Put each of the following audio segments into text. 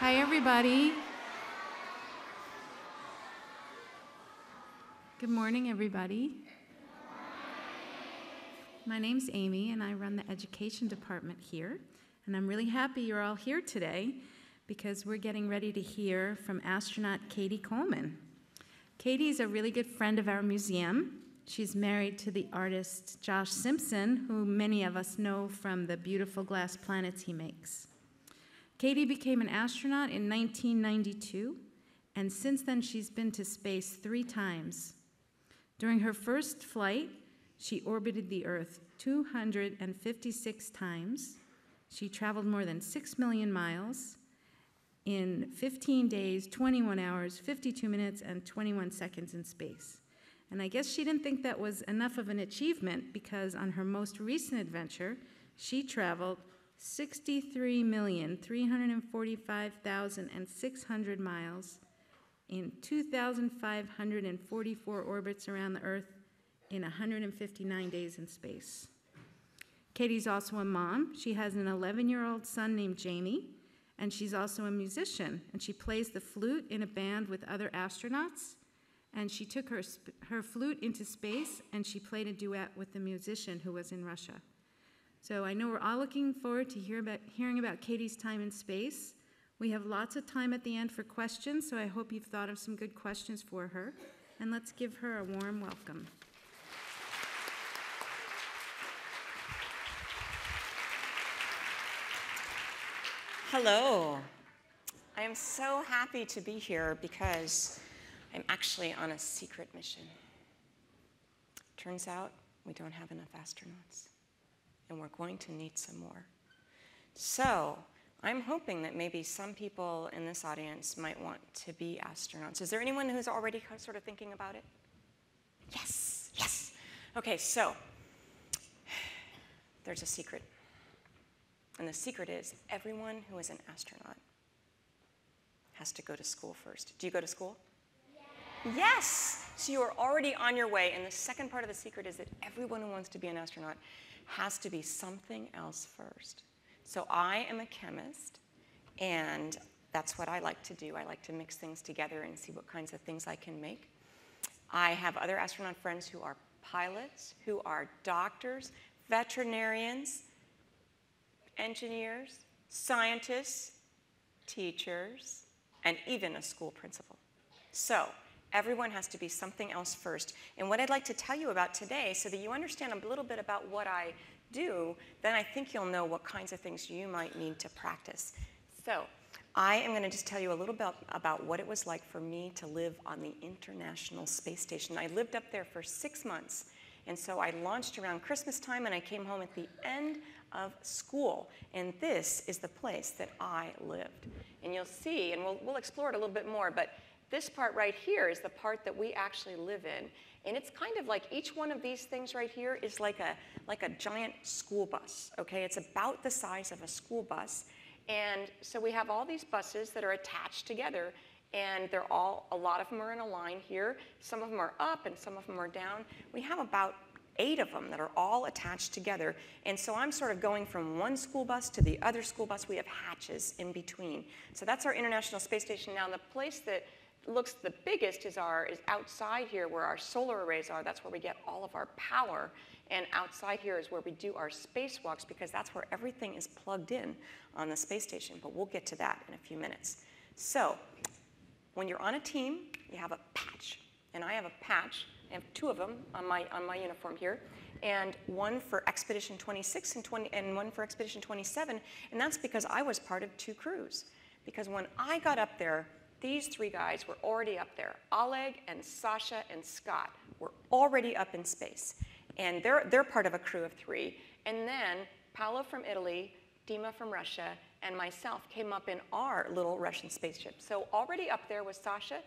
Hi, everybody. Good morning, everybody. My name's Amy, and I run the education department here. And I'm really happy you're all here today because we're getting ready to hear from astronaut Cady Coleman. Cady's a really good friend of our museum. She's married to the artist Josh Simpson, who many of us know from the beautiful glass planets he makes. Cady became an astronaut in 1992, and since then she's been to space 3 times. During her first flight, she orbited the Earth 256 times. She traveled more than 6 million miles in 15 days, 21 hours, 52 minutes, and 21 seconds in space. And I guess she didn't think that was enough of an achievement because on her most recent adventure, she traveled 63,345,600 miles in 2,544 orbits around the Earth in 159 days in space. Cady's also a mom. She has an 11-year-old son named Jamie, and she's also a musician, and she plays the flute in a band with other astronauts, and she took her flute into space, and she played a duet with the musician who was in Russia. So I know we're all looking forward to hearing about Cady's time in space. We have lots of time at the end for questions, so I hope you've thought of some good questions for her. And let's give her a warm welcome. Hello. I am so happy to be here because I'm actually on a secret mission. Turns out we don't have enough astronauts, and we're going to need some more. So I'm hoping that maybe some people in this audience might want to be astronauts. Is there anyone who's already sort of thinking about it? Yes, yes. Okay, so there's a secret. And the secret is everyone who is an astronaut has to go to school first. Do you go to school? Yes. Yes! So you are already on your way. And the second part of the secret is that everyone who wants to be an astronaut has to be something else first. So I am a chemist, and that's what I like to do. I like to mix things together and see what kinds of things I can make. I have other astronaut friends who are pilots, who are doctors, veterinarians, engineers, scientists, teachers, and even a school principal. So everyone has to be something else first. And what I'd like to tell you about today, so that you understand a little bit about what I do, then I think you'll know what kinds of things you might need to practice. So I am going to just tell you a little bit about what it was like for me to live on the International Space Station. I lived up there for 6 months. And so I launched around Christmas time, and I came home at the end of school. And this is the place that I lived. And you'll see, and we'll explore it a little bit more, but this part right here is the part that we actually live in. And it's kind of like each one of these things right here is like a giant school bus, okay? It's about the size of a school bus. And so we have all these buses that are attached together, and they're all, a lot of them are in a line here. Some of them are up and some of them are down. We have about 8 of them that are all attached together. And so I'm sort of going from one school bus to the other school bus. We have hatches in between. So that's our International Space Station. Now the place that looks the biggest is outside here where our solar arrays are. That's where we get all of our power. And outside here is where we do our spacewalks, because that's where everything is plugged in on the space station. But we'll get to that in a few minutes. So when you're on a team, you have a patch. And I have a patch. I have 2 of them on my uniform here, and one for Expedition 26 and one for Expedition 27. And that's because I was part of 2 crews. Because when I got up there, these 3 guys were already up there. Oleg and Sasha and Scott were already up in space. And they're part of a crew of 3. And then Paolo from Italy, Dima from Russia, and myself came up in our little Russian spaceship. So already up there was Sasha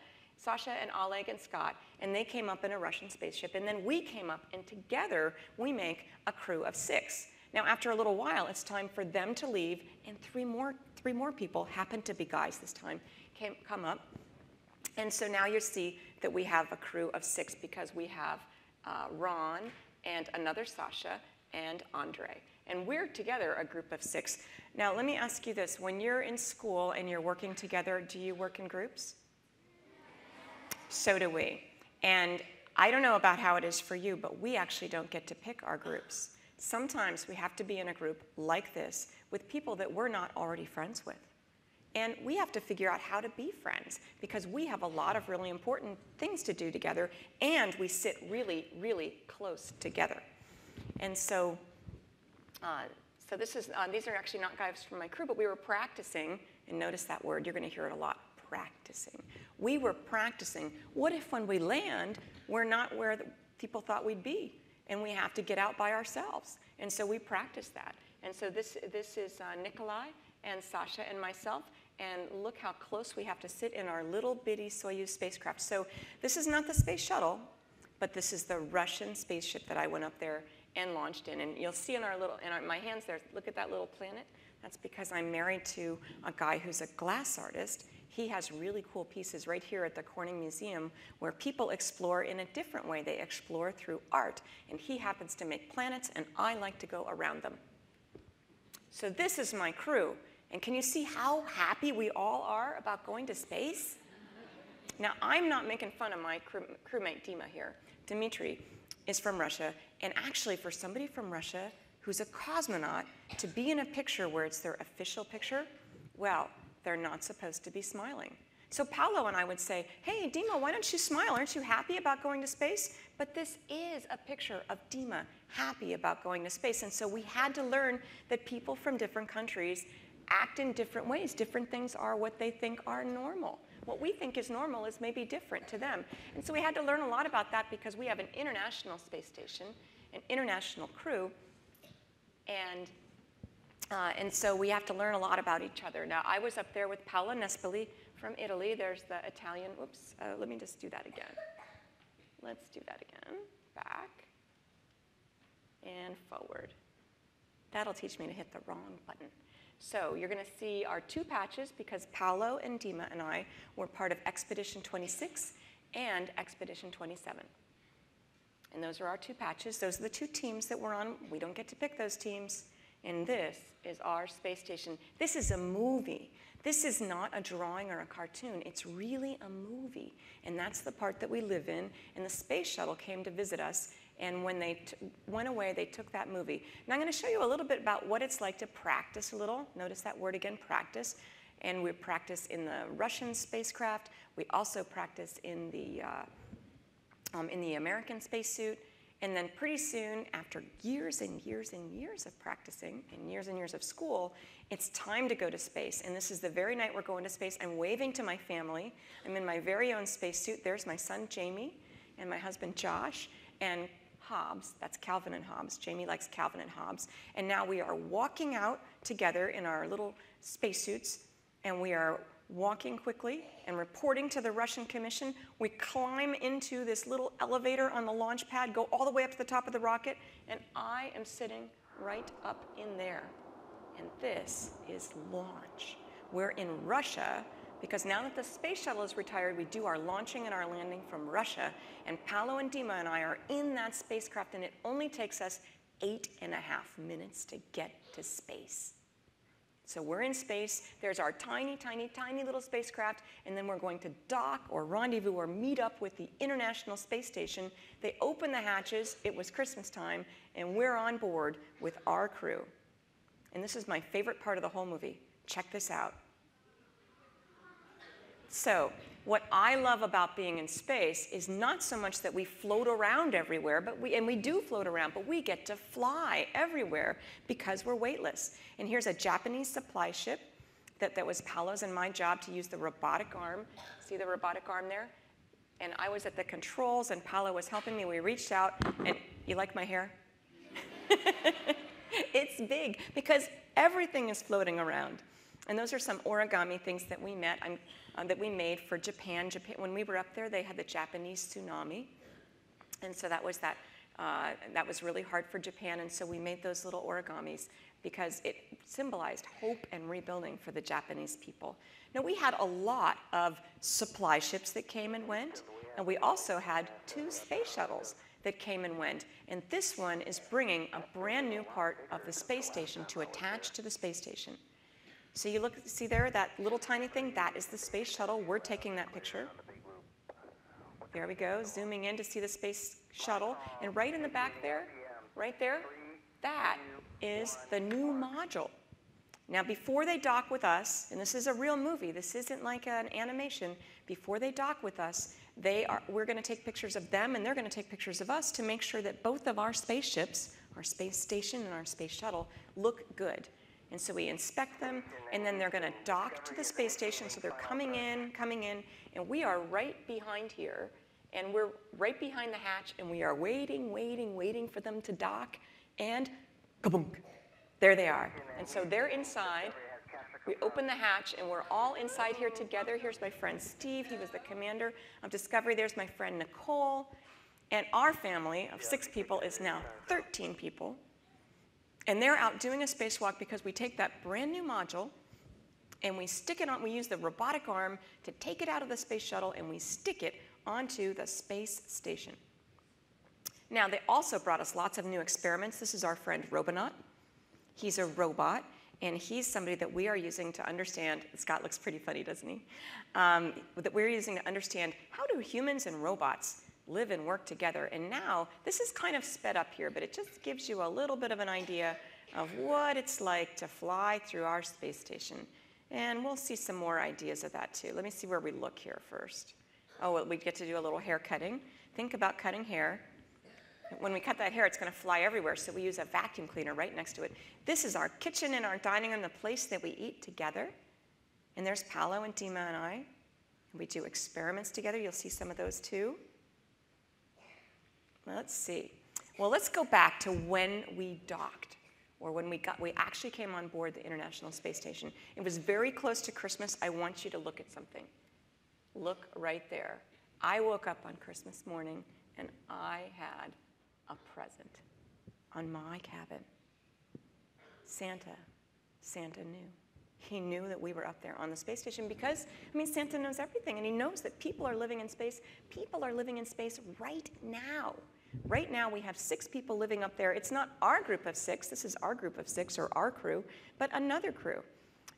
and Oleg and Scott, and they came up in a Russian spaceship. And then we came up, and together we make a crew of 6. Now, after a little while, it's time for them to leave, and 3 more people, happened to be guys this time, come up. And so now you see that we have a crew of 6 because we have Ron and another Sasha and Andre. And we're together a group of 6. Now, let me ask you this. When you're in school and you're working together, do you work in groups? So do we. And I don't know about how it is for you, but we actually don't get to pick our groups. Sometimes we have to be in a group like this with people that we're not already friends with. And we have to figure out how to be friends because we have a lot of really important things to do together, and we sit really, really close together. And so, these are actually not guys from my crew, but we were practicing, and notice that word, you're going to hear it a lot, practicing. We were practicing, what if when we land, we're not where the people thought we'd be, and we have to get out by ourselves? And so we practiced that. And so this is Nikolai and Sasha and myself, and look how close we have to sit in our little bitty Soyuz spacecraft. So this is not the space shuttle, but this is the Russian spaceship that I went up there and launched in. And you'll see in my hands there, look at that little planet. That's because I'm married to a guy who's a glass artist. He has really cool pieces right here at the Corning Museum where people explore in a different way. They explore through art. And he happens to make planets, and I like to go around them. So this is my crew. And can you see how happy we all are about going to space? Now, I'm not making fun of my crewmate Dima here. Dmitry is from Russia. And actually, for somebody from Russia who's a cosmonaut, to be in a picture where it's their official picture, well, they're not supposed to be smiling. So Paolo and I would say, hey, Dima, why don't you smile? Aren't you happy about going to space? But this is a picture of Dima happy about going to space. And so we had to learn that people from different countries act in different ways. Different things are what they think are normal. What we think is normal is maybe different to them. And so we had to learn a lot about that because we have an international space station, an international crew, and so we have to learn a lot about each other. Now, I was up there with Paola Nespoli from Italy. There's the Italian. Whoops, let me just do that again. Let's do that again. Back and forward. That'll teach me to hit the wrong button. So you're going to see our two patches because Paolo and Dima and I were part of Expedition 26 and Expedition 27. And those are our two patches. Those are the two teams that we're on. We don't get to pick those teams. And this is our space station. This is a movie. This is not a drawing or a cartoon. It's really a movie. And that's the part that we live in. And the space shuttle came to visit us. And when they went away, they took that movie. Now I'm going to show you a little bit about what it's like to practice a little. Notice that word again, practice. And we practice in the Russian spacecraft. We also practice in the American spacesuit. And then pretty soon, after years and years and years of practicing and years of school, it's time to go to space. And this is the very night we're going to space. I'm waving to my family. I'm in my very own spacesuit. There's my son, Jamie, and my husband, Josh, and Hobbs. That's Calvin and Hobbs. Jamie likes Calvin and Hobbs. And now we are walking out together in our little spacesuits, and we are walking quickly and reporting to the Russian Commission. We climb into this little elevator on the launch pad, go all the way up to the top of the rocket, and I am sitting right up in there. And this is launch. We're in Russia because now that the space shuttle is retired, we do our launching and our landing from Russia, and Paolo and Dima and I are in that spacecraft, and it only takes us 8.5 minutes to get to space. So we're in space, there's our tiny, tiny, tiny little spacecraft, and then we're going to dock or rendezvous or meet up with the International Space Station. They open the hatches, it was Christmas time, and we're on board with our crew. And this is my favorite part of the whole movie. Check this out. So what I love about being in space is not so much that we float around everywhere, and we do float around, but we get to fly everywhere because we're weightless. And here's a Japanese supply ship that was Paolo's and my job to use the robotic arm. See the robotic arm there? And I was at the controls, and Paolo was helping me. We reached out, and you like my hair? It's big because everything is floating around. And those are some origami things that we made for Japan. When we were up there, they had the Japanese tsunami. And so that was really hard for Japan. And so we made those little origamis because it symbolized hope and rebuilding for the Japanese people. Now, we had a lot of supply ships that came and went. And we also had 2 space shuttles that came and went. And this one is bringing a brand new part of the space station to attach to the space station. So you look, see there, that little tiny thing, that is the space shuttle. We're taking that picture. There we go, zooming in to see the space shuttle. And right in the back there, right there, that is the new module. Now, before they dock with us, and this is a real movie, this isn't like an animation, before they dock with us, we're going to take pictures of them and they're going to take pictures of us to make sure that both of our spaceships, our space station and our space shuttle, look good. And so we inspect them, and then they're going to dock to the space station. So they're coming in, and we are right behind here, and we're right behind the hatch, and we are waiting for them to dock, and kaboom, there they are. And so they're inside. We open the hatch, and we're all inside here together. Here's my friend Steve. He was the commander of Discovery. There's my friend Nicole. And our family of 6 people is now 13 people. And they're out doing a spacewalk because we take that brand new module and we stick it on, we use the robotic arm to take it out of the space shuttle and we stick it onto the space station. Now, they also brought us lots of new experiments. This is our friend Robonaut. He's a robot, and he's somebody that we are using to understand, Scott looks pretty funny, doesn't he? That we're using to understand how do humans and robots live and work together. And now, this is kind of sped up here, but it just gives you a little bit of an idea of what it's like to fly through our space station. And we'll see some more ideas of that too. Let me see where we look here first. Oh, well, we get to do a little hair cutting. Think about cutting hair. When we cut that hair, it's going to fly everywhere, so we use a vacuum cleaner right next to it. This is our kitchen and our dining room, the place that we eat together. And there's Paolo and Dima and I. We do experiments together. You'll see some of those too. Let's see. Well, let's go back to when we docked, or when we actually came on board the International Space Station. It was very close to Christmas. I want you to look at something. Look right there. I woke up on Christmas morning, and I had a present on my cabin. Santa knew. He knew that we were up there on the space station because, I mean, Santa knows everything, and he knows that people are living in space. People are living in space right now. Right now, we have 6 people living up there. It's not our group of 6. This is our group of 6, or our crew, but another crew.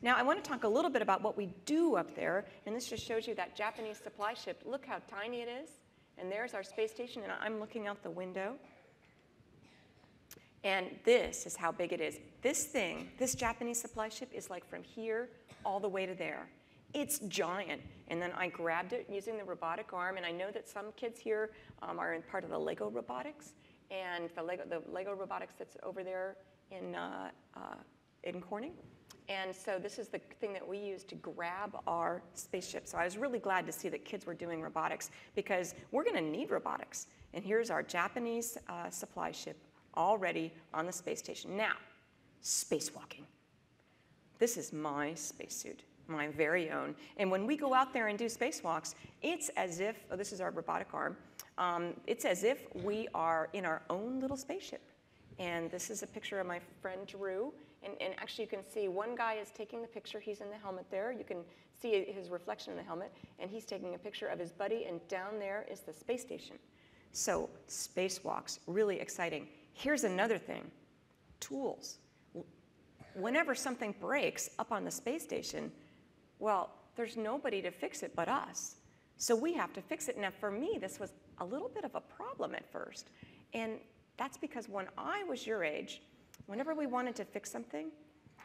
Now, I want to talk a little bit about what we do up there, and this just shows you that Japanese supply ship. Look how tiny it is, and there's our space station, and I'm looking out the window. And this is how big it is. This thing, this Japanese supply ship, is like from here all the way to there. It's giant. And then I grabbed it using the robotic arm, and I know that some kids here are in part of the Lego robotics, and the Lego robotics that's over there in Corning. And so this is the thing that we use to grab our spaceship. So I was really glad to see that kids were doing robotics, because we're going to need robotics. And here's our Japanese supply ship already on the space station. Now, spacewalking. This is my spacesuit, my very own. And when we go out there and do spacewalks, it's as if, oh, this is our robotic arm, it's as if we are in our own little spaceship. And this is a picture of my friend Drew. And actually, you can see one guy is taking the picture. He's in the helmet there. You can see his reflection in the helmet. And he's taking a picture of his buddy. And down there is the space station. So spacewalks, really exciting. Here's another thing, tools. Whenever something breaks up on the space station, well, there's nobody to fix it but us. So we have to fix it. Now, for me, this was a little bit of a problem at first. And that's because when I was your age, whenever we wanted to fix something,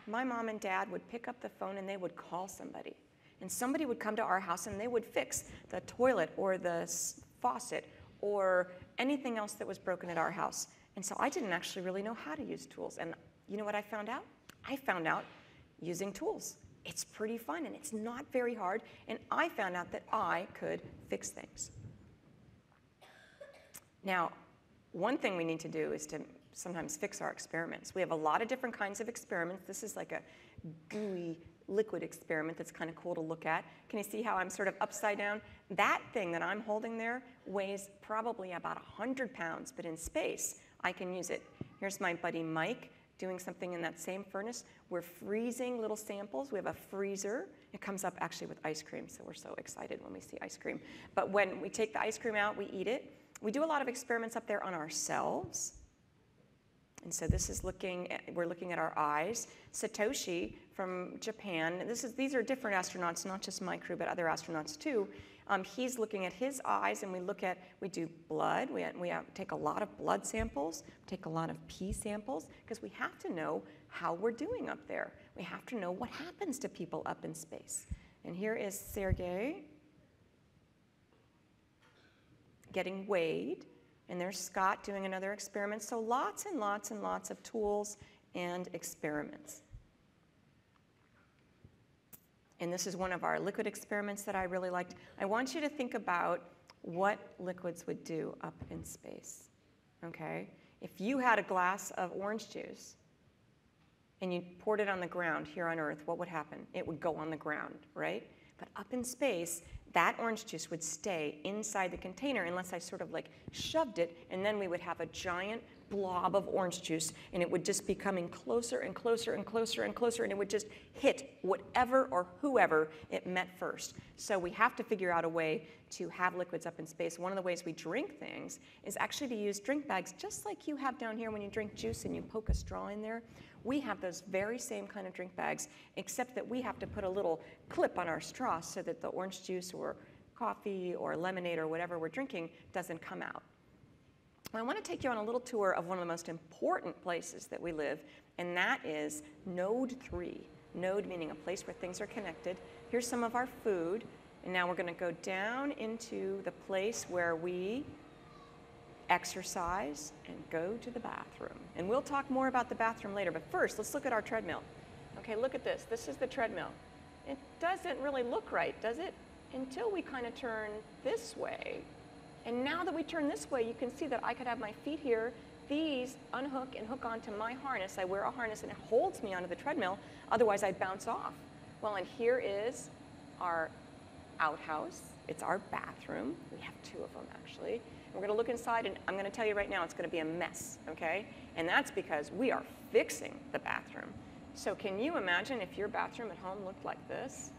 my mom and dad would pick up the phone and they would call somebody. And somebody would come to our house and they would fix the toilet or the faucet or anything else that was broken at our house. And so I didn't actually really know how to use tools. And you know what I found out? I found out using tools. It's pretty fun and it's not very hard. And I found out that I could fix things. Now, one thing we need to do is to sometimes fix our experiments. We have a lot of different kinds of experiments. This is like a gooey liquid experiment that's kind of cool to look at. Can you see how I'm sort of upside down? That thing that I'm holding there weighs probably about 100 pounds, but in space, I can use it. Here's my buddy Mike doing something in that same furnace. We're freezing little samples. We have a freezer. It comes up actually with ice cream, so we're so excited when we see ice cream. But when we take the ice cream out, we eat it. We do a lot of experiments up there on ourselves. And so this is we're looking at our eyes. Satoshi from Japan, these are different astronauts, not just my crew, but other astronauts too. He's looking at his eyes, and we do blood. We take a lot of blood samples, take a lot of pee samples, because we have to know how we're doing up there. We have to know what happens to people up in space. And here is Sergey getting weighed, and there's Scott doing another experiment. So lots and lots and lots of tools and experiments. And this is one of our liquid experiments that I really liked. I want you to think about what liquids would do up in space, okay? If you had a glass of orange juice and you poured it on the ground here on Earth, what would happen? It would go on the ground, right? But up in space, that orange juice would stay inside the container unless I sort of like shoved it, and then we would have a giant blob of orange juice, and it would just be coming closer and closer and closer and closer, and it would just hit whatever or whoever it met first. So we have to figure out a way to have liquids up in space. One of the ways we drink things is actually to use drink bags, just like you have down here when you drink juice and you poke a straw in there. We have those very same kind of drink bags, except that we have to put a little clip on our straw so that the orange juice or coffee or lemonade or whatever we're drinking doesn't come out. I want to take you on a little tour of one of the most important places that we live, and that is Node 3. Node meaning a place where things are connected. Here's some of our food, and now we're going to go down into the place where we exercise and go to the bathroom. And we'll talk more about the bathroom later, but first, let's look at our treadmill. Okay, look at this. This is the treadmill. It doesn't really look right, does it? Until we kind of turn this way. And now that we turn this way, you can see that I could have my feet here. These unhook and hook onto my harness. I wear a harness and it holds me onto the treadmill. Otherwise, I'd bounce off. Well, and here is our outhouse. It's our bathroom. We have two of them, actually. And we're going to look inside, and I'm going to tell you right now, it's going to be a mess, okay? And that's because we are fixing the bathroom. So can you imagine if your bathroom at home looked like this?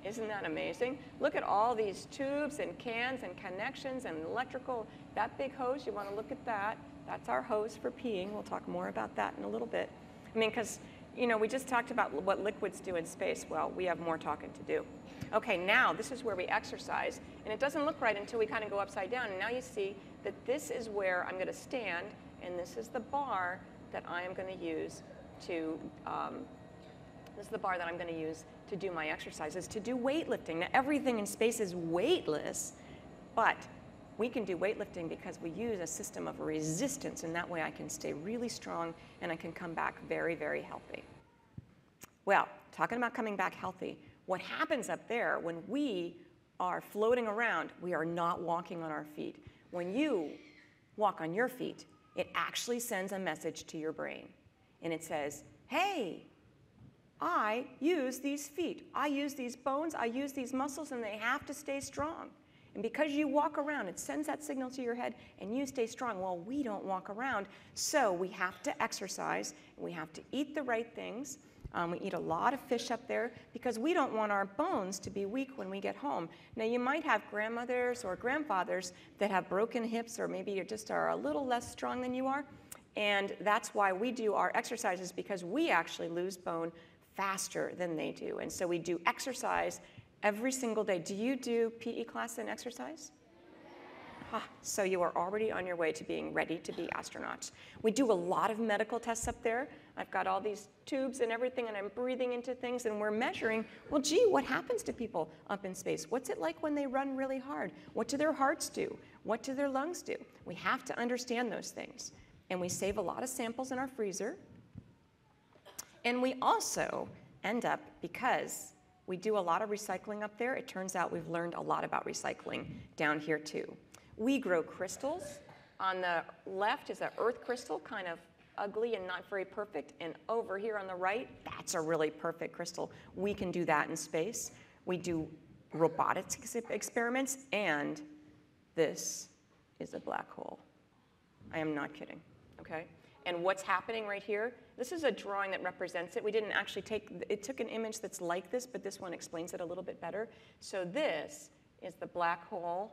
Isn't that amazing? Look at all these tubes and cans and connections and electrical. That big hose, you want to look at that. That's our hose for peeing. We'll talk more about that in a little bit. I mean, because, you know, we just talked about what liquids do in space. Well, we have more talking to do. Okay, now this is where we exercise. And it doesn't look right until we kind of go upside down. And now you see that this is where I'm going to stand, and this is the bar that I am going to use to do my exercises, to do weightlifting. Now, everything in space is weightless, but we can do weightlifting because we use a system of resistance, and that way I can stay really strong and I can come back very, very healthy. Well, talking about coming back healthy, what happens up there when we are floating around, we are not walking on our feet. When you walk on your feet, it actually sends a message to your brain, and it says, hey, I use these feet, I use these bones, I use these muscles, and they have to stay strong. And because you walk around, it sends that signal to your head, and you stay strong. Well, we don't walk around, so we have to exercise, and we have to eat the right things. We eat a lot of fish up there because we don't want our bones to be weak when we get home. Now, you might have grandmothers or grandfathers that have broken hips, or maybe you just are a little less strong than you are, and that's why we do our exercises, because we actually lose bone faster than they do. And so we do exercise every single day. Do you do PE class and exercise? So you are already on your way to being ready to be astronauts. We do a lot of medical tests up there. I've got all these tubes and everything, and I'm breathing into things, and we're measuring, well, gee, what happens to people up in space? What's it like when they run really hard? What do their hearts do? What do their lungs do? We have to understand those things. And we save a lot of samples in our freezer. And we also end up, because we do a lot of recycling up there, it turns out we've learned a lot about recycling down here too. We grow crystals. On the left is an earth crystal, kind of ugly and not very perfect. And over here on the right, that's a really perfect crystal. We can do that in space. We do robotics experiments, and this is a black hole. I am not kidding, okay? And what's happening right here, this is a drawing that represents it. We didn't actually it took an image that's like this, but this one explains it a little bit better. So this is the black hole.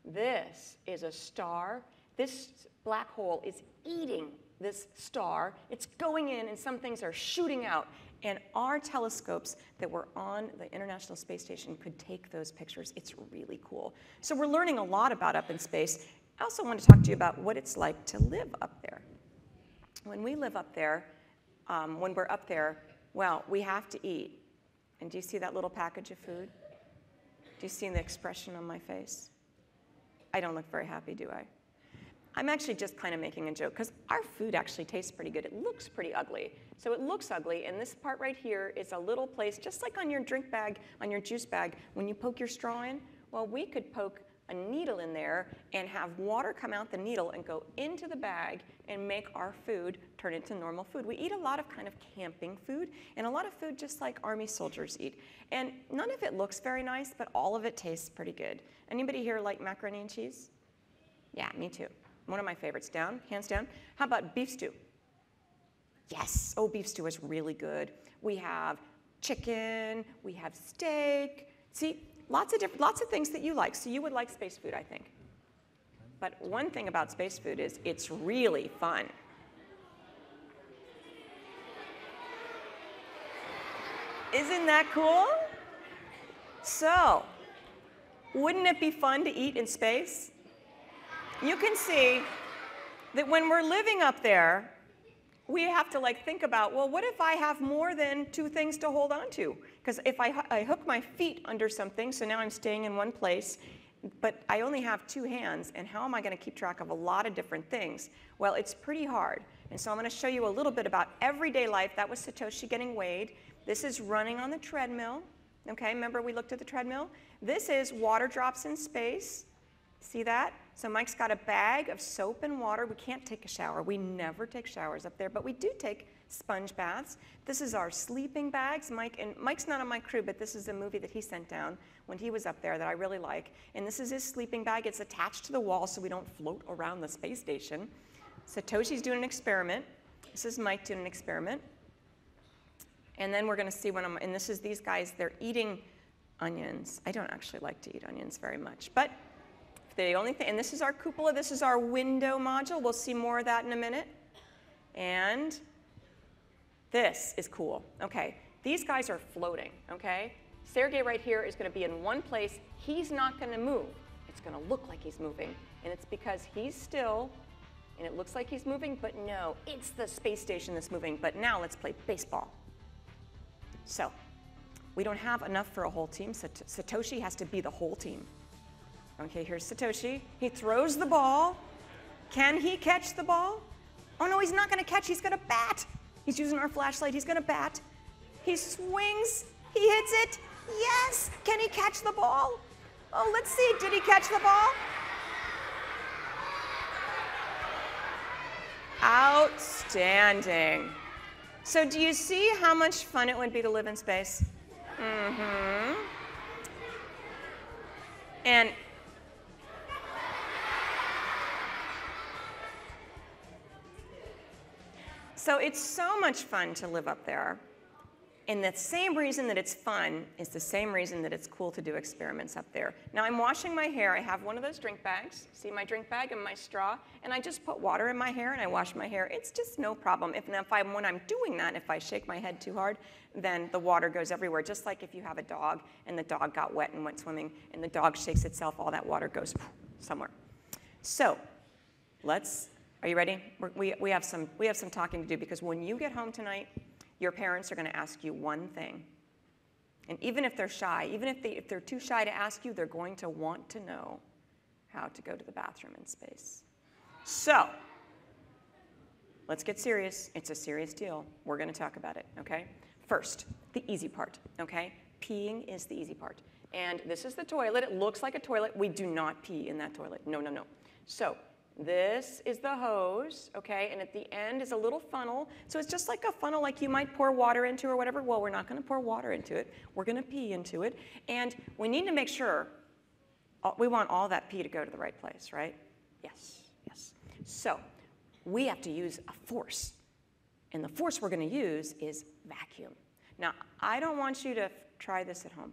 This is a star. This black hole is eating this star. It's going in, and some things are shooting out. And our telescopes that were on the International Space Station could take those pictures. It's really cool. So we're learning a lot about up in space. I also want to talk to you about what it's like to live up there. When we live up there, when we're up there, well, we have to eat. And do you see that little package of food? Do you see the expression on my face? I don't look very happy, do I? I'm actually just kind of making a joke, because our food actually tastes pretty good. It looks pretty ugly. So it looks ugly, and this part right here is a little place, just like on your drink bag, on your juice bag, when you poke your straw in. Well, we could poke a needle in there and have water come out the needle and go into the bag and make our food turn into normal food. We eat a lot of kind of camping food, and a lot of food just like Army soldiers eat. And none of it looks very nice, but all of it tastes pretty good. Anybody here like macaroni and cheese? Yeah, me too. One of my favorites, down, hands down. How about beef stew? Yes, oh, beef stew is really good. We have chicken, we have steak. See, lots of things that you like. So you would like space food, I think. But one thing about space food is it's really fun. Isn't that cool? So, wouldn't it be fun to eat in space? You can see that when we're living up there, we have to think about, well, what if I have more than two things to hold on to? Because if I hook my feet under something, so now I'm staying in one place, but I only have two hands, and how am I going to keep track of a lot of different things? Well, it's pretty hard. And so I'm going to show you a little bit about everyday life. That was Satoshi getting weighed. This is running on the treadmill. Okay, remember we looked at the treadmill? This is water drops in space. See that? So Mike's got a bag of soap and water. We can't take a shower. We never take showers up there, but we do take sponge baths. This is our sleeping bags. Mike's not on my crew, but this is a movie that he sent down when he was up there that I really like. And this is his sleeping bag. It's attached to the wall so we don't float around the space station. Satoshi's doing an experiment. This is Mike doing an experiment. And then we're going to see and this is these guys, they're eating onions. I don't actually like to eat onions very much, but the only thing, and this is our cupola, this is our window module. We'll see more of that in a minute. And this is cool. Okay, these guys are floating, okay? Sergey right here is going to be in one place. He's not going to move. It's going to look like he's moving, and it's because he's still, and it looks like he's moving, but no, it's the space station that's moving. But now let's play baseball. So we don't have enough for a whole team, so Satoshi has to be the whole team. Okay, here's Satoshi. He throws the ball. Can he catch the ball? Oh no, he's not going to catch. He's going to bat. He's using our flashlight. He's going to bat. He swings. He hits it. Yes! Can he catch the ball? Oh, let's see. Did he catch the ball? Outstanding. So do you see how much fun it would be to live in space? Mm-hmm. And so it's so much fun to live up there. And the same reason that it's fun is the same reason that it's cool to do experiments up there. Now I'm washing my hair. I have one of those drink bags. See my drink bag and my straw? And I just put water in my hair and I wash my hair. It's just no problem. When I'm doing that, if I shake my head too hard, then the water goes everywhere. Just like if you have a dog and the dog got wet and went swimming and the dog shakes itself, all that water goes somewhere. So are you ready? We have some talking to do, because when you get home tonight, your parents are going to ask you one thing. And even if they're shy, even if they're too shy to ask you, they're going to want to know how to go to the bathroom in space. So let's get serious. It's a serious deal. We're going to talk about it, okay? First, the easy part, okay? Peeing is the easy part. And this is the toilet. It looks like a toilet. We do not pee in that toilet. No, no, no. So this is the hose, okay? And at the end is a little funnel. So it's just like a funnel like you might pour water into or whatever. Well, we're not going to pour water into it. We're going to pee into it. And we need to make sure we want all that pee to go to the right place, right? Yes, yes. So we have to use a force. And the force we're going to use is vacuum. Now, I don't want you to try this at home.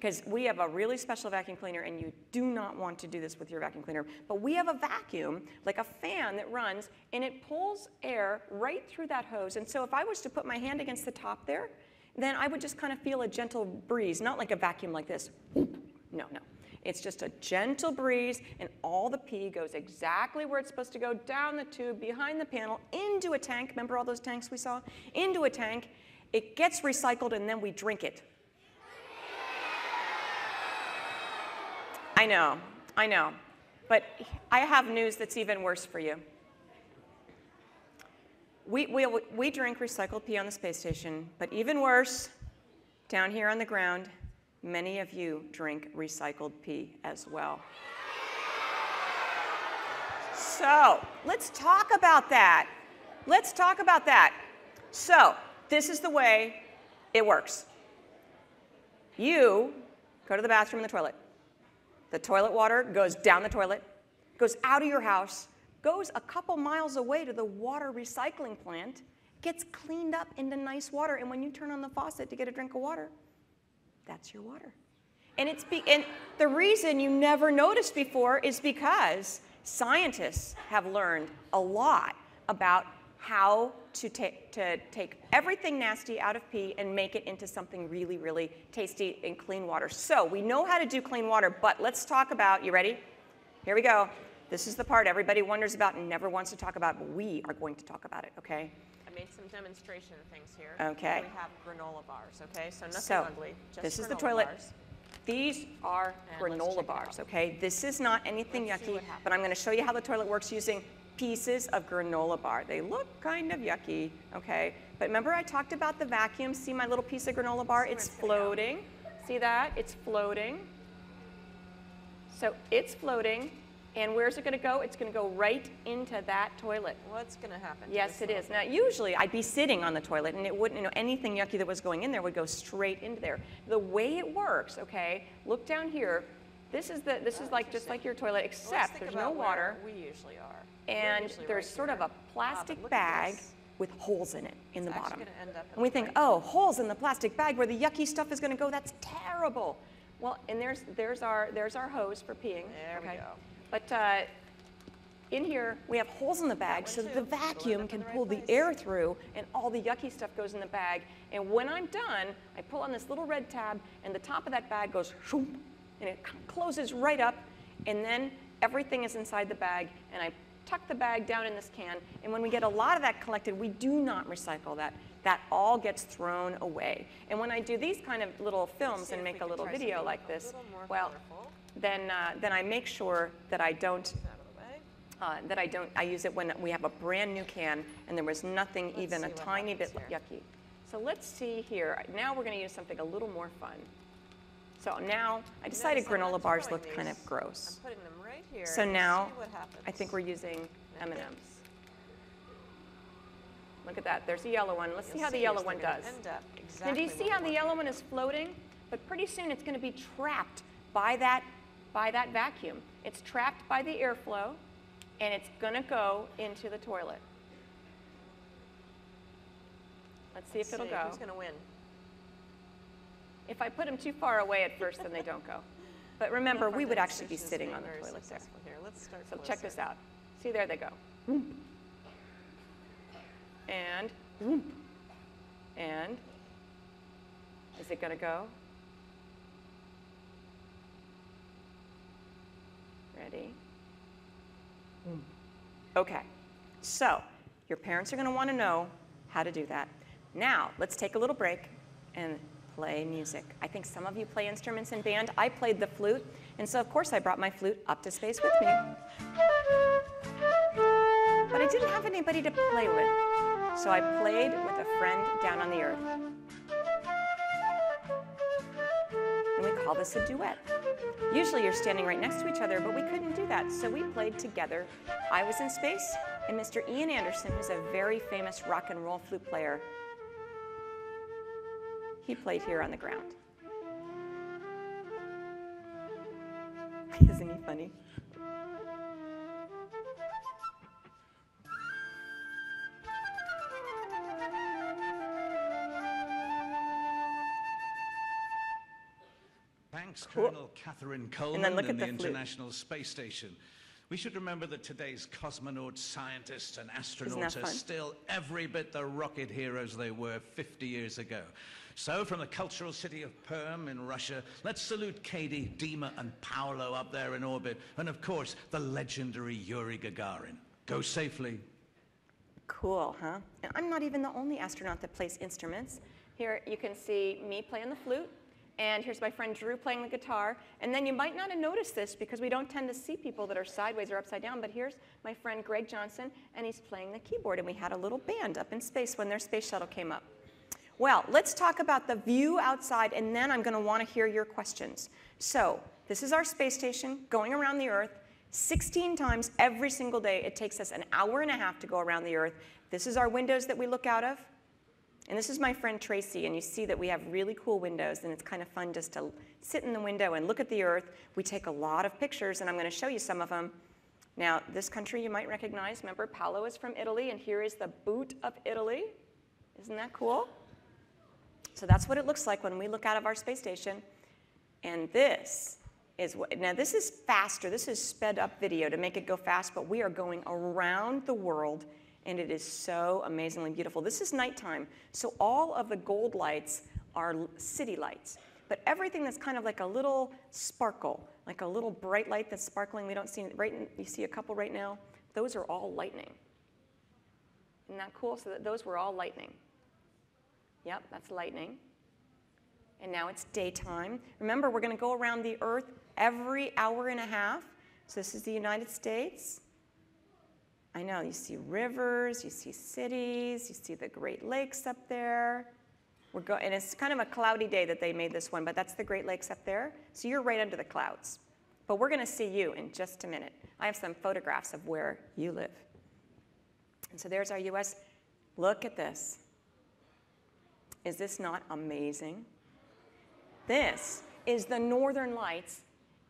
because we have a really special vacuum cleaner, and you do not want to do this with your vacuum cleaner. But we have a vacuum, like a fan that runs, and it pulls air right through that hose. And so if I was to put my hand against the top there, then I would just kind of feel a gentle breeze, not like a vacuum like this. No, no. It's just a gentle breeze, and all the pee goes exactly where it's supposed to go, down the tube, behind the panel, into a tank. Remember all those tanks we saw? Into a tank. It gets recycled, and then we drink it. I know. But I have news that's even worse for you. We drink recycled pee on the space station, but even worse, down here on the ground, many of you drink recycled pee as well. So let's talk about that. Let's talk about that. So this is the way it works. You go to the bathroom and the toilet. The toilet water goes down the toilet, goes out of your house, goes a couple miles away to the water recycling plant, gets cleaned up into nice water, and when you turn on the faucet to get a drink of water, that's your water. And the reason you never noticed before is because scientists have learned a lot about how to take everything nasty out of pee and make it into something really, really tasty and clean water. So we know how to do clean water, but let's talk about, you ready? Here we go. This is the part everybody wonders about and never wants to talk about, but we are going to talk about it, okay? I made some demonstration things here. Okay. We have granola bars, okay? So nothing ugly, just this is the granola toilet. bars. These are And let's granola check it bars, out. okay? This is not anything Let's see yucky, what happens. but I'm going to show you how the toilet works using pieces of granola bar. They look kind of yucky, okay? But remember I talked about the vacuum? See my little piece of granola bar? It's floating. See that? It's floating. So it's floating. And where's it going to go? It's going to go right into that toilet. What's going to happen? to Yes, this it is. little Now, usually I'd be sitting on the toilet, and it wouldn't, anything yucky that was going in there would go straight into there. The way it works, okay? Look down here. This is like just like your toilet, Let's except think there's about no water, where we usually are. We're and usually there's right sort of here. a plastic Look at bag this. with holes in it in the It's bottom. actually gonna end up in And we the think, right oh, holes in the plastic bag where the yucky stuff is going to go. That's terrible. Well, and there's our hose for peeing. There we okay? go. But in here, we have holes in the bag one so that too. the It'll end vacuum up in can the right pull the place. air through, and all the yucky stuff goes in the bag. And when I'm done, I pull on this little red tab, and the top of that bag goes shoom, and it closes right up, and then everything is inside the bag, and I tuck the bag down in this can, and when we get a lot of that collected, we do not recycle that. That all gets thrown away. And when I do these kind of little films see and if make we a can little try video something like a this, little more well, colorful. then I make sure that I don't Out of the way. I use it when we have a brand new can and there was nothing Let's even see a what tiny bit happens here. yucky. So let's see here. Now we're going to use something a little more fun. So now I decided Notice I'm not granola bars throwing looked kind of these. gross. I'm putting them right here. So and now see what happens. I think we're using Okay. M&Ms. Look at that. There's a yellow one. Let's see You'll how the see yellow is one they're gonna does. end up Now, exactly do you see where how we the want yellow them. one is floating? But pretty soon it's going to be trapped by that vacuum. It's trapped by the airflow, and it's going to go into the toilet. Let's see if it'll go. Who's going to win? If I put them too far away at first, then they don't go. But remember, If our we would actually be demonstration is sitting being on the very toilet there. successful here. Let's start So check this closer. out. See, there they go. And, and, is it going to go? Ready? Okay, so your parents are going to want to know how to do that. Now, let's take a little break and play music. I think some of you play instruments in band. I played the flute, and so of course I brought my flute up to space with me. But I didn't have anybody to play with, so I played with a friend down on the earth. And we call this a duet. Usually you're standing right next to each other, but we couldn't do that, so we played together. I was in space, and Mr. Ian Anderson, who's a very famous rock and roll flute player, he played here on the ground. Isn't he funny? Thanks, Cool. Colonel Catherine Coleman then look and at the the flute. International Space Station. We should remember that today's cosmonauts, scientists, and astronauts are fun? still every bit the rocket heroes they were 50 years ago. So, from the cultural city of Perm in Russia, let's salute Cady, Dima, and Paolo up there in orbit, and of course, the legendary Yuri Gagarin. Go safely. Cool, huh? And I'm not even the only astronaut that plays instruments. Here you can see me playing the flute, and here's my friend Drew playing the guitar. And then you might not have noticed this because we don't tend to see people that are sideways or upside down, but here's my friend Greg Johnson, and he's playing the keyboard, and we had a little band up in space when their space shuttle came up. Well, let's talk about the view outside, and then I'm going to want to hear your questions. So this is our space station going around the Earth 16 times every single day. It takes us an hour and a half to go around the Earth. This is our windows that we look out of. And this is my friend Tracy, and you see that we have really cool windows, and it's kind of fun just to sit in the window and look at the Earth. We take a lot of pictures, and I'm going to show you some of them. Now, this country you might recognize. Remember, Paolo is from Italy, and here is the boot of Italy. Isn't that cool? So that's what it looks like when we look out of our space station. And this is what, now this is faster. This is sped up video to make it go fast, but we are going around the world, and it is so amazingly beautiful. This is nighttime, so all of the gold lights are city lights. But everything that's kind of like a little sparkle, like a little bright light that's sparkling, we don't see it right, you see a couple right now, those are all lightning. Isn't that cool? So those were all lightning. Yep, that's lightning. And now it's daytime. Remember, we're going to go around the Earth every hour and a half. So this is the United States. I know, you see rivers, you see cities, you see the Great Lakes up there. And it's kind of a cloudy day that they made this one, but that's the Great Lakes up there. So you're right under the clouds. But we're going to see you in just a minute. I have some photographs of where you live. And so there's our US. Look at this. Is this not amazing? This is the Northern Lights,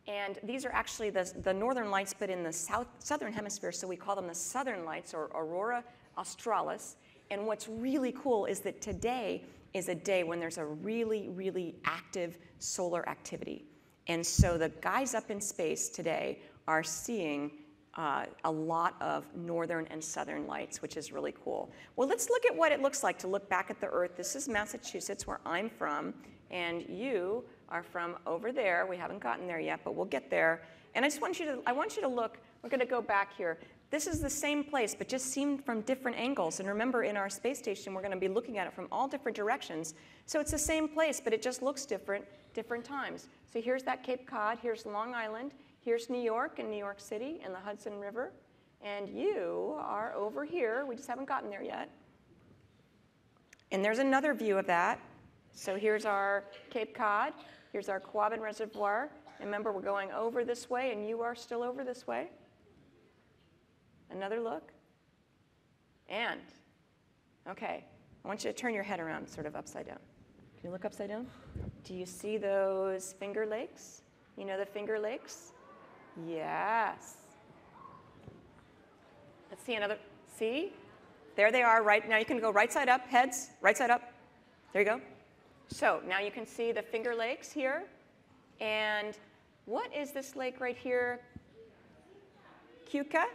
and these are actually the Northern Lights, but in the southern hemisphere, so we call them the Southern Lights, or Aurora Australis. And what's really cool is that today is a day when there's a really, really active solar activity. And so the guys up in space today are seeing a lot of northern and southern lights, which is really cool. Well, let's look at what it looks like to look back at the Earth. This is Massachusetts, where I'm from, and you are from over there. We haven't gotten there yet, but we'll get there. And I want you to look. We're going to go back here. This is the same place, but just seen from different angles. And remember, in our space station, we're going to be looking at it from all different directions. So it's the same place, but it just looks different times. So here's that Cape Cod. Here's Long Island. Here's New York and New York City and the Hudson River. And you are over here. We just haven't gotten there yet. And there's another view of that. So here's our Cape Cod. Here's our Quabbin Reservoir. And remember, we're going over this way, and you are still over this way. Another look. And, okay, I want you to turn your head around, sort of upside down. Can you look upside down? Do you see those Finger Lakes? You know the Finger Lakes? Yes. Let's see another. See? There they are. Right now you can go right side up, heads, right side up. There you go. So now you can see the Finger Lakes here. And what is this lake right here? Keuka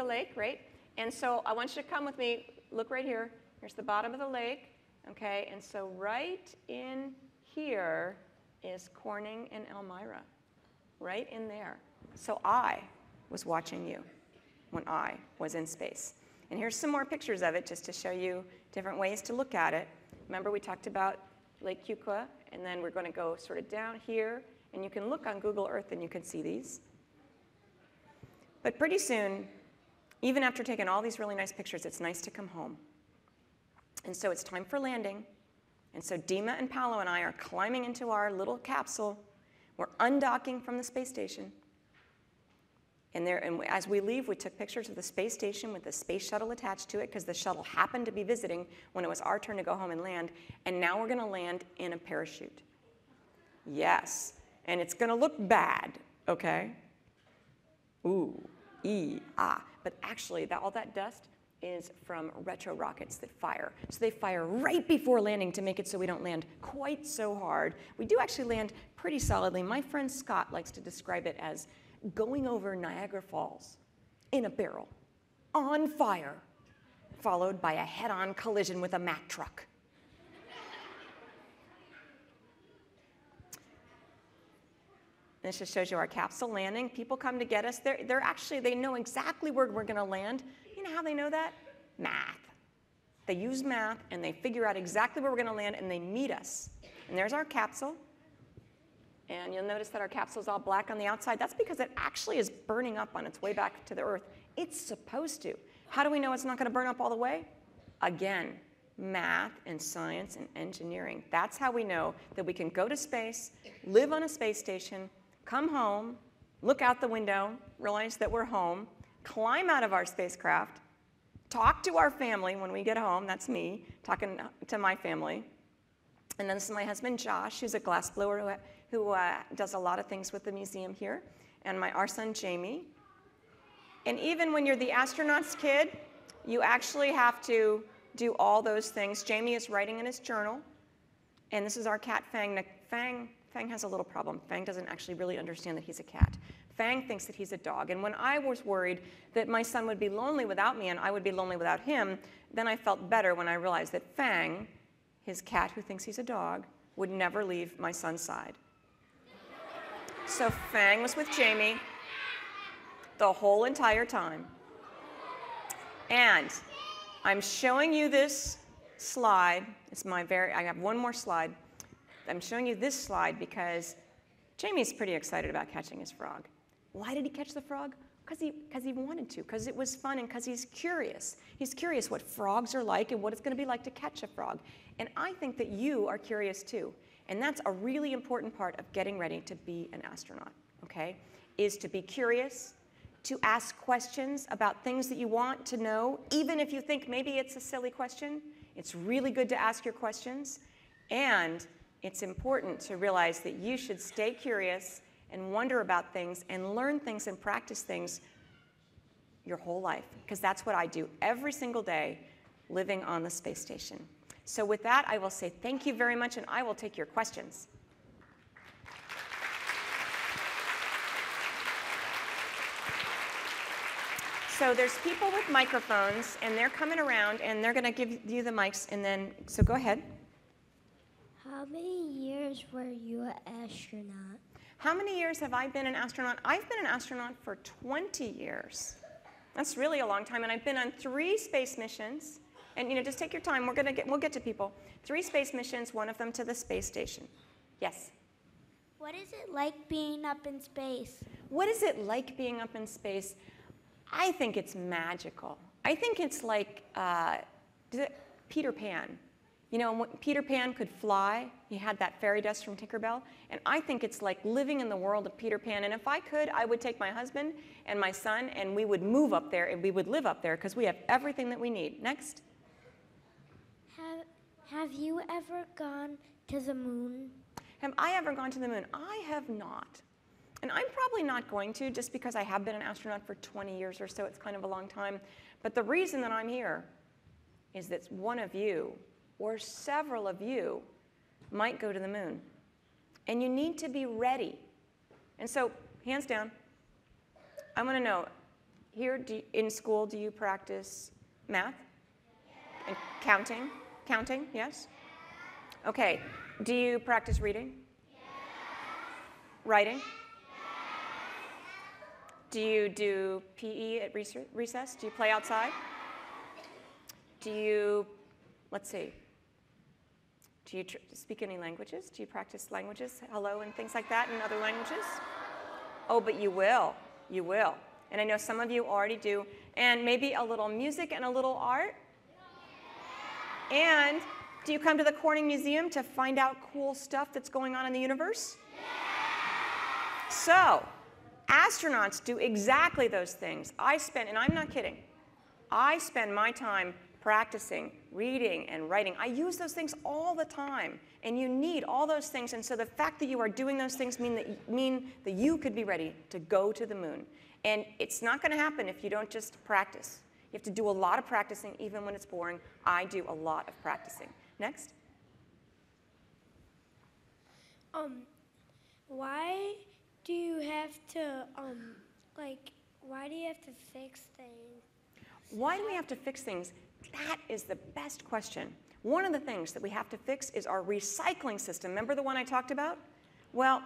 Lake, right? And so I want you to come with me. Look right here. Here's the bottom of the lake. Okay, and so right in here is Corning and Elmira. Right in there. So I was watching you when I was in space. And here's some more pictures of it just to show you different ways to look at it. Remember, we talked about Lake Keuka, and then we're going to go sort of down here, and you can look on Google Earth and you can see these. But pretty soon, even after taking all these really nice pictures, it's nice to come home. And so it's time for landing. And so Dima and Paolo and I are climbing into our little capsule. We're undocking from the space station. And as we leave, we took pictures of the space station with the space shuttle attached to it, because the shuttle happened to be visiting when it was our turn to go home and land. And now we're going to land in a parachute. Yes. And it's going to look bad, okay? Ooh, ah. But actually, all that dust, is from retro rockets that fire. So they fire right before landing to make it so we don't land quite so hard. We do actually land pretty solidly. My friend Scott likes to describe it as going over Niagara Falls in a barrel, on fire, followed by a head-on collision with a Mack truck. This just shows you our capsule landing. People come to get us. They know exactly where we're going to land. You know how they know that? Math. They use math, and they figure out exactly where we're going to land, and they meet us. And there's our capsule. And you'll notice that our capsule is all black on the outside. That's because it actually is burning up on its way back to the Earth. It's supposed to. How do we know it's not going to burn up all the way? Again, math and science and engineering. That's how we know that we can go to space, live on a space station, come home, look out the window, realize that we're home, climb out of our spacecraft, talk to our family when we get home. That's me talking to my family. And then this is my husband, Josh, who's a glassblower who does a lot of things with the museum here, and our son, Jamie. And even when you're the astronaut's kid, you actually have to do all those things. Jamie is writing in his journal, and this is our cat, Fang. Now, Fang has a little problem. Fang doesn't actually really understand that he's a cat. Fang thinks that he's a dog, and when I was worried that my son would be lonely without me and I would be lonely without him, then I felt better when I realized that Fang, his cat who thinks he's a dog, would never leave my son's side. So Fang was with Jamie the whole entire time. And I'm showing you this slide. I have one more slide. I'm showing you this slide because Jamie's pretty excited about catching his frog. Why did he catch the frog? Because he wanted to, because it was fun, and because he's curious. He's curious what frogs are like and what it's going to be like to catch a frog. And I think that you are curious too. And that's a really important part of getting ready to be an astronaut, okay? Is to be curious, to ask questions about things that you want to know, even if you think maybe it's a silly question. It's really good to ask your questions. And it's important to realize that you should stay curious and wonder about things and learn things and practice things your whole life, because that's what I do every single day living on the space station. So with that, I will say thank you very much, and I will take your questions. So there's people with microphones, and they're coming around, and they're going to give you the mics, and then, so go ahead. How many years were you an astronaut? How many years have I been an astronaut? I've been an astronaut for 20 years. That's really a long time, and I've been on 3 space missions. And just take your time. We'll get to people. 3 space missions, one of them to the space station. Yes? What is it like being up in space? What is it like being up in space? I think it's magical. I think it's like Peter Pan. When Peter Pan could fly, he had that fairy dust from Tinkerbell, and I think it's like living in the world of Peter Pan. And if I could, I would take my husband and my son, and we would move up there, and we would live up there, because we have everything that we need. Next. Have you ever gone to the moon? Have I ever gone to the moon? I have not. And I'm probably not going to, just because I have been an astronaut for 20 years or so. It's kind of a long time. But the reason that I'm here is that one of you, or several of you, might go to the moon. And you need to be ready. And so, hands down, I want to know, here in school, do you practice math? And counting? Counting, yes? Okay, do you practice reading? Writing? Do you do PE at recess? Do you play outside? Do you, let's see, do you speak any languages? Do you practice languages, hello and things like that in other languages? Oh, but you will. You will. And I know some of you already do. And maybe a little music and a little art? And do you come to the Corning Museum to find out cool stuff that's going on in the universe? So, astronauts do exactly those things. And I'm not kidding, I spend my time practicing reading and writing. I use those things all the time, and you need all those things. And so the fact that you are doing those things mean that you could be ready to go to the moon. And it's not going to happen if you don't just practice. You have to do a lot of practicing even when it's boring. I do a lot of practicing. Next. Why do you have to, why do you have to fix things? Why do we have to fix things? That is the best question. One of the things that we have to fix is our recycling system. Remember the one I talked about? Well,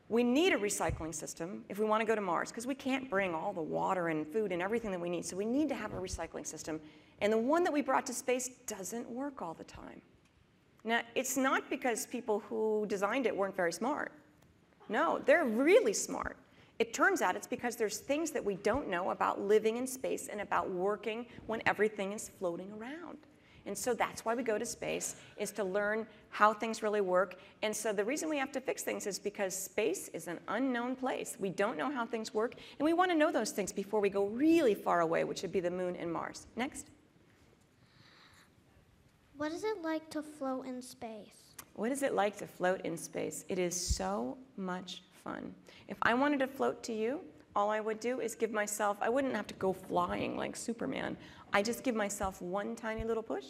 we need a recycling system if we want to go to Mars, because we can't bring all the water and food and everything that we need. So we need to have a recycling system. And the one that we brought to space doesn't work all the time. Now, it's not because people who designed it weren't very smart. No, they're really smart. It turns out it's because there's things that we don't know about living in space and about working when everything is floating around. And so that's why we go to space, is to learn how things really work. And so the reason we have to fix things is because space is an unknown place. We don't know how things work, and we want to know those things before we go really far away, which would be the moon and Mars. Next. What is it like to float in space? What is it like to float in space? It is so much fun. If I wanted to float to you, all I would do is give myself, I wouldn't have to go flying like Superman. I just give myself one tiny little push,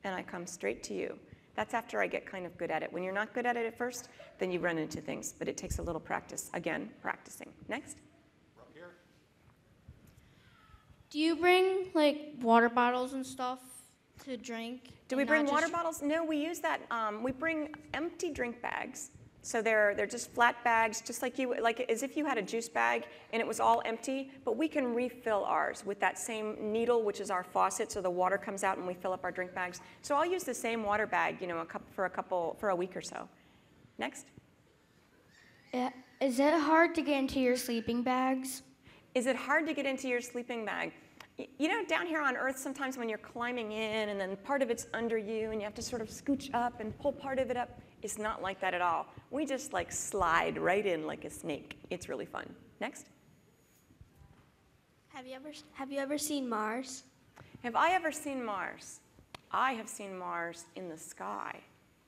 and I come straight to you. That's after I get kind of good at it. When you're not good at it at first, then you run into things, but it takes a little practice. Again, practicing. Next. Do you bring like water bottles and stuff to drink? Do we bring water bottles? No, we use that. We bring empty drink bags. So they're just flat bags, just like as if you had a juice bag and it was all empty, but we can refill ours with that same needle, which is our faucet, so the water comes out and we fill up our drink bags. So I'll use the same water bag, for a week or so. Next. Is it hard to get into your sleeping bags? Is it hard to get into your sleeping bag? You know, down here on Earth, sometimes when you're climbing in and then part of it's under you and you have to sort of scooch up and pull part of it up, it's not like that at all. We just like slide right in like a snake. It's really fun. Next. Have you ever seen Mars? Have I ever seen Mars? I have seen Mars in the sky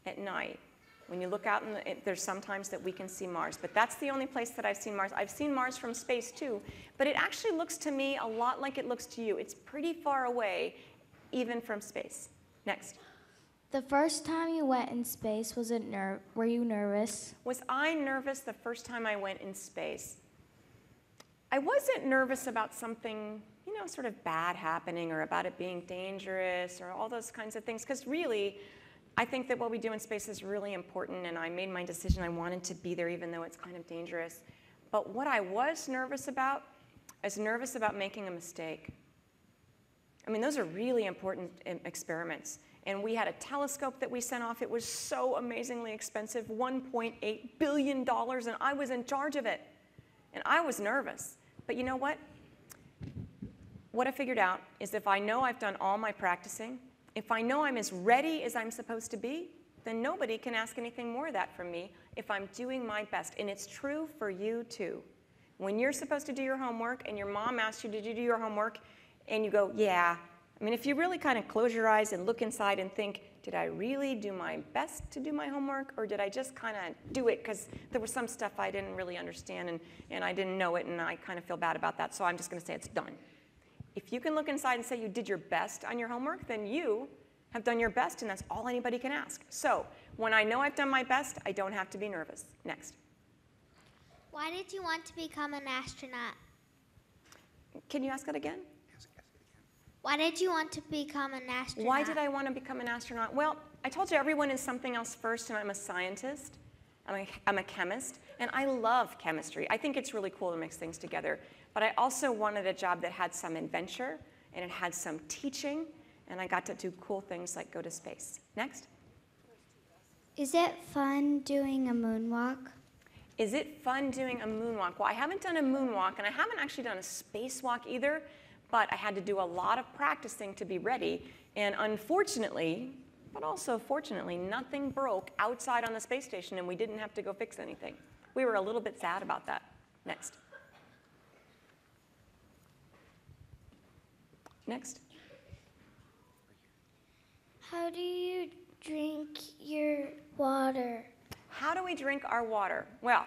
at night. When you look out, there's sometimes that we can see Mars, but that's the only place that I've seen Mars. I've seen Mars from space too, but it actually looks to me a lot like it looks to you. It's pretty far away, even from space. Next. The first time you went in space, were you nervous? Was I nervous the first time I went in space? I wasn't nervous about something, sort of bad happening or about it being dangerous or all those kinds of things, because really, I think that what we do in space is really important, and I made my decision. I wanted to be there even though it's kind of dangerous. But what I was nervous about, making a mistake. I mean, those are really important experiments. And we had a telescope that we sent off. It was so amazingly expensive, $1.8 billion, and I was in charge of it. And I was nervous. But you know what? What I figured out is if I know I've done all my practicing, if I know I'm as ready as I'm supposed to be, then nobody can ask anything more of that from me if I'm doing my best. And it's true for you too. When you're supposed to do your homework and your mom asks you, did you do your homework? And you go, yeah. I mean, if you really kind of close your eyes and look inside and think, did I really do my best to do my homework? Or did I just kind of do it because there was some stuff I didn't really understand and I didn't know it and I kind of feel bad about that, so I'm just going to say it's done. If you can look inside and say you did your best on your homework, then you have done your best, and that's all anybody can ask. So when I know I've done my best, I don't have to be nervous. Next. Why did you want to become an astronaut? Can you ask that again? Why did you want to become an astronaut? Why did I want to become an astronaut? Well, I told you everyone is something else first, and I'm a scientist. I'm a chemist, and I love chemistry. I think it's really cool to mix things together. But I also wanted a job that had some adventure, and it had some teaching, and I got to do cool things like go to space. Next. Is it fun doing a moonwalk? Is it fun doing a moonwalk? Well, I haven't done a moonwalk, and I haven't actually done a spacewalk either, but I had to do a lot of practicing to be ready, and unfortunately, but also fortunately, nothing broke outside on the space station, and we didn't have to go fix anything. We were a little bit sad about that. Next. Next. How do you drink your water? How do we drink our water? Well,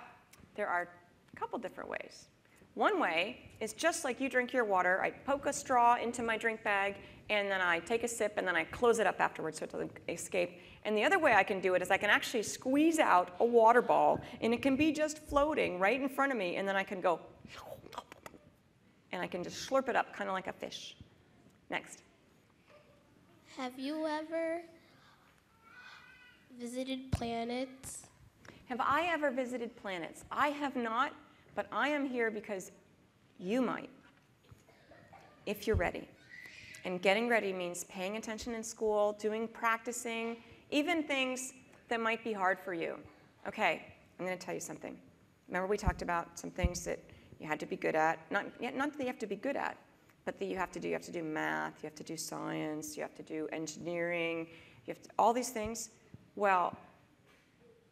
there are a couple different ways. One way is just like you drink your water. I poke a straw into my drink bag, and then I take a sip, and then I close it up afterwards so it doesn't escape. And the other way I can do it is I can actually squeeze out a water ball, and it can be just floating right in front of me, and then I can go, and I can just slurp it up, kind of like a fish. Next. Have you ever visited planets? Have I ever visited planets? I have not, but I am here because you might, if you're ready. And getting ready means paying attention in school, practicing, even things that might be hard for you. Okay, I'm going to tell you something. Remember we talked about some things that you had to be good at? Not that you have to be good at, but that you have to do. You have to do math, you have to do science, you have to do engineering, you have to, all these things. Well,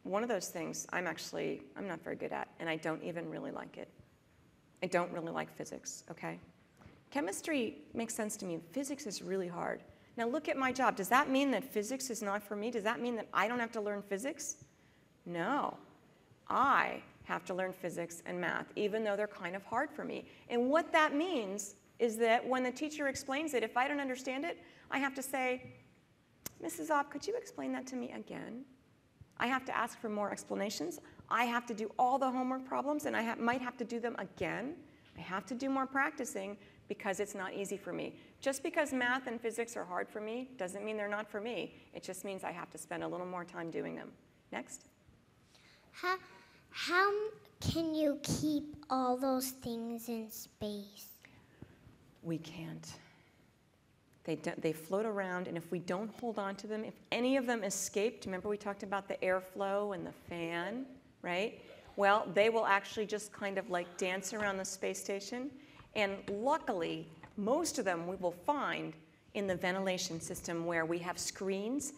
one of those things I'm not very good at, and I don't even really like it. I don't really like physics, okay? Chemistry makes sense to me. Physics is really hard. Now look at my job. Does that mean that physics is not for me? Does that mean that I don't have to learn physics? No. I have to learn physics and math, even though they're kind of hard for me. And what that means is that when the teacher explains it, if I don't understand it, I have to say, Mrs. Opp, could you explain that to me again? I have to ask for more explanations. I have to do all the homework problems, and I might have to do them again. I have to do more practicing because it's not easy for me. Just because math and physics are hard for me doesn't mean they're not for me. It just means I have to spend a little more time doing them. Next. How can you keep all those things in space? We can't. They float around, and if we don't hold on to them, if any of them escaped, remember we talked about the airflow and the fan, right? Well, they will actually just kind of like dance around the space station. And luckily, most of them we will find in the ventilation system where we have screens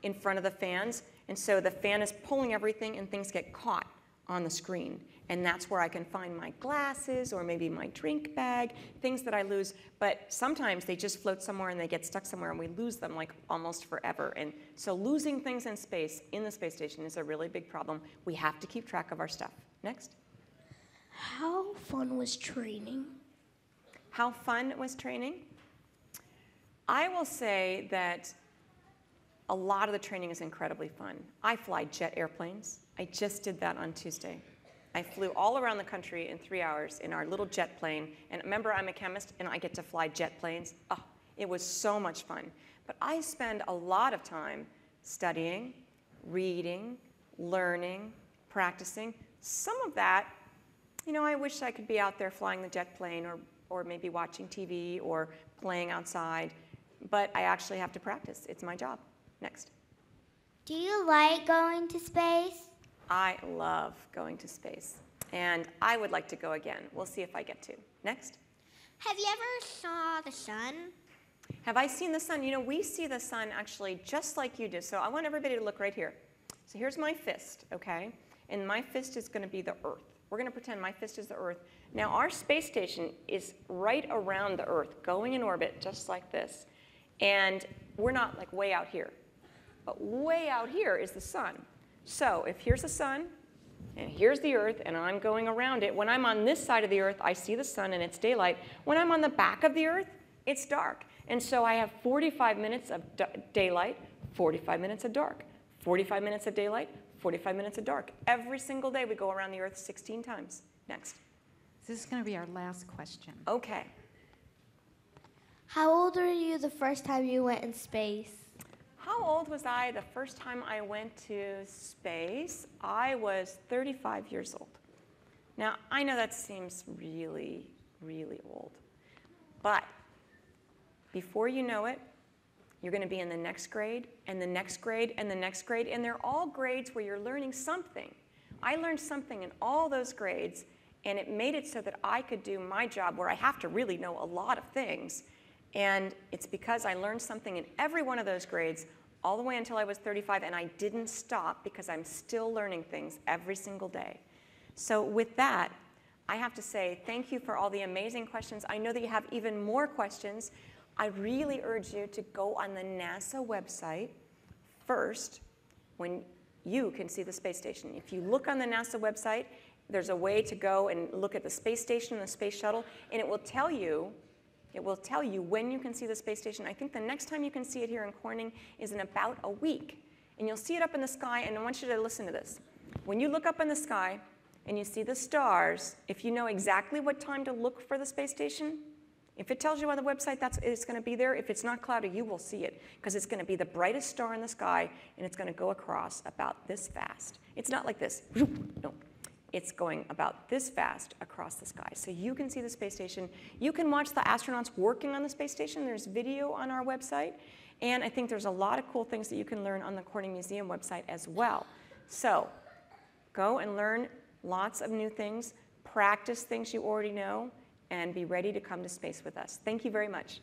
in front of the fans. And so the fan is pulling everything, and things get caught on the screen. And that's where I can find my glasses or maybe my drink bag, things that I lose. But sometimes they just float somewhere and they get stuck somewhere, and we lose them like almost forever. And so losing things in space, in the space station, is a really big problem. We have to keep track of our stuff. Next. How fun was training? How fun was training? I will say that a lot of the training is incredibly fun. I fly jet airplanes. I just did that on Tuesday. I flew all around the country in 3 hours in our little jet plane. And remember, I'm a chemist, and I get to fly jet planes. Oh, it was so much fun. But I spend a lot of time studying, reading, learning, practicing. Some of that, I wish I could be out there flying the jet plane or maybe watching TV or playing outside. But I actually have to practice. It's my job. Next. Do you like going to space? I love going to space, and I would like to go again. We'll see if I get to. Next. Have you ever saw the sun? Have I seen the sun? We see the sun actually just like you do. So I want everybody to look right here. So here's my fist, okay? And my fist is going to be the Earth. We're going to pretend my fist is the Earth. Now our space station is right around the Earth, going in orbit just like this. And we're not like way out here. But way out here is the sun. So if here's the sun, and here's the Earth, and I'm going around it, when I'm on this side of the Earth, I see the sun and it's daylight. When I'm on the back of the Earth, it's dark. And so I have 45 minutes of daylight, 45 minutes of dark, 45 minutes of daylight, 45 minutes of dark. Every single day we go around the Earth 16 times. Next. This is going to be our last question. Okay. How old were you the first time you went in space? How old was I the first time I went to space? I was 35 years old. Now, I know that seems really, really old. But before you know it, you're going to be in the next grade, and the next grade, and the next grade, and they're all grades where you're learning something. I learned something in all those grades, and it made it so that I could do my job where I have to really know a lot of things. And it's because I learned something in every one of those grades all the way until I was 35, and I didn't stop because I'm still learning things every single day. So with that, I have to say thank you for all the amazing questions. I know that you have even more questions. I really urge you to go on the NASA website first when you can see the space station. If you look on the NASA website, there's a way to go and look at the space station and the space shuttle, and it will tell you when you can see the space station. I think the next time you can see it here in Corning is in about a week. And you'll see it up in the sky, and I want you to listen to this. When you look up in the sky and you see the stars, if you know exactly what time to look for the space station, if it tells you on the website it's going to be there, if it's not cloudy, you will see it, because it's going to be the brightest star in the sky, and it's going to go across about this fast. It's not like this. No. It's going about this fast across the sky. So you can see the space station. You can watch the astronauts working on the space station. There's video on our website. And I think there's a lot of cool things that you can learn on the Corning Museum website as well. So go and learn lots of new things, practice things you already know, and be ready to come to space with us. Thank you very much.